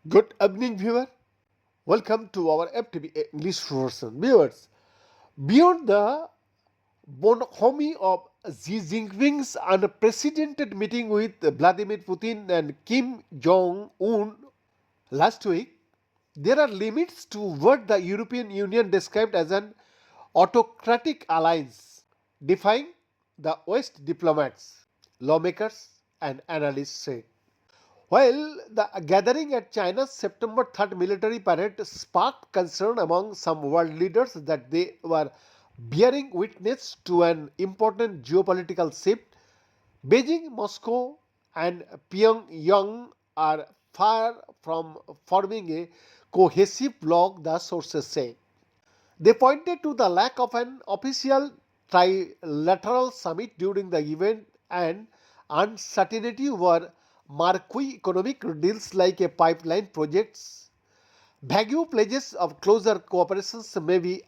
Good evening, viewer. Welcome to our FTV English version. Viewers, beyond the bonhomie of Xi Jinping's unprecedented meeting with Vladimir Putin and Kim Jong Un last week, there are limits to what the European Union described as an autocratic alliance, defying the West diplomats, lawmakers, and analysts said. While the gathering at China's September 3rd military parade sparked concern among some world leaders that they were bearing witness to an important geopolitical shift, Beijing, Moscow, and Pyongyang are far from forming a cohesive bloc, the sources say. They pointed to the lack of an official trilateral summit during the event and uncertainty over marquee economic deals like a pipeline projects. Vague pledges of closer cooperations may be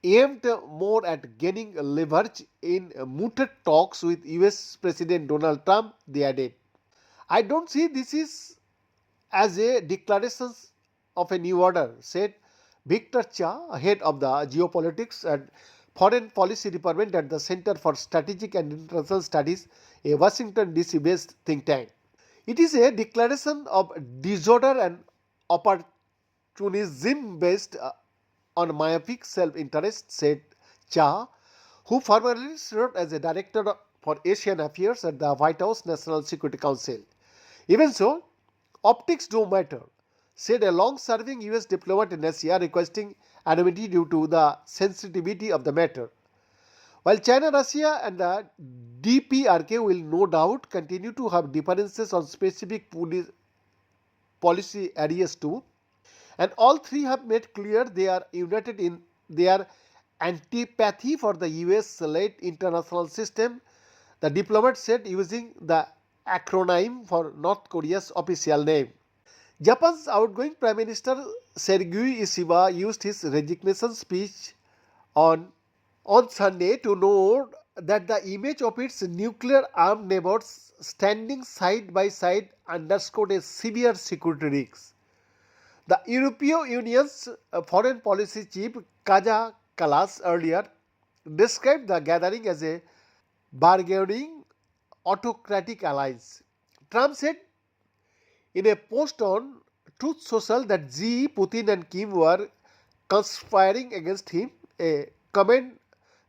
aimed more at gaining leverage in mooted talks with US President Donald Trump, they added. I don't see this is as a declaration of a new order, said Victor Cha, head of the Geopolitics and Foreign Policy Department at the Center for Strategic and International Studies, a Washington DC based think tank. It is a declaration of disorder and opportunism based on myopic self interest, said Cha, who formerly served as a director for Asian Affairs at the White House National Security Council. Even so, optics do matter, said a long serving US diplomat in Asia, requesting anonymity due to the sensitivity of the matter. While China, Russia, and the DPRK will no doubt continue to have differences on specific policy areas too, and all three have made clear they are united in their antipathy for the US led international system, the diplomat said using the acronym for North Korea's official name. Japan's outgoing Prime Minister Sergei Ishiba used his resignation speech on on Sunday to note that the image of its nuclear armed neighbors standing side by side underscored a severe security risk. The European Union's foreign policy chief Kaja Kallas earlier described the gathering as a bargaining autocratic alliance. Trump said in a post on Truth Social that Xi, Putin, and Kim were conspiring against him, a comment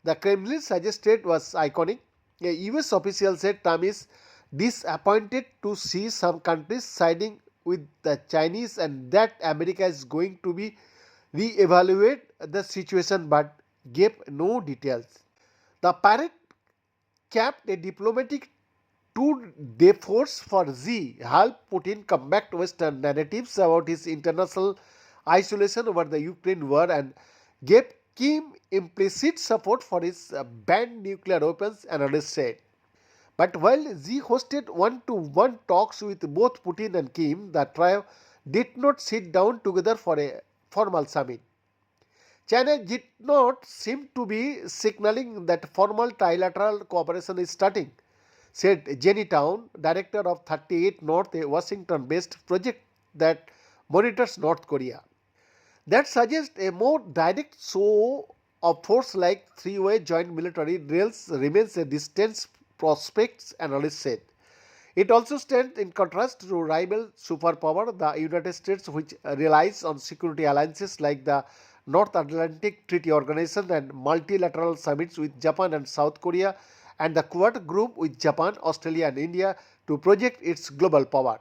the Kremlin suggested was iconic. A US official said Trump is disappointed to see some countries siding with the Chinese and that America is going to be re-evaluate the situation but gave no details. The parade capped a diplomatic two-day force for Xi helped Putin combat Western narratives about his international isolation over the Ukraine war and gave Kim implicit support for his banned nuclear weapons, analysts said. But while Xi hosted one-to-one talks with both Putin and Kim, the trio did not sit down together for a formal summit. China did not seem to be signaling that formal trilateral cooperation is starting, said Jenny Town, director of 38 North, a Washington based project that monitors North Korea. That suggests a more direct show of force like three-way joint military drills remains a distant prospect, analysts said. It also stands in contrast to rival superpower, the United States, which relies on security alliances like the North Atlantic Treaty Organization and multilateral summits with Japan and South Korea, and the Quad group with Japan, Australia, and India to project its global power.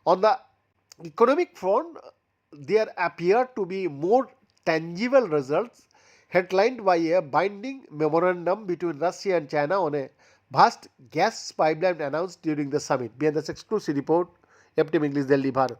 On the economic front, there appear to be more tangible results, headlined by a binding memorandum between Russia and China on a vast gas pipeline announced during the summit. Behind this exclusive report, FTM English Delhi, Bharat.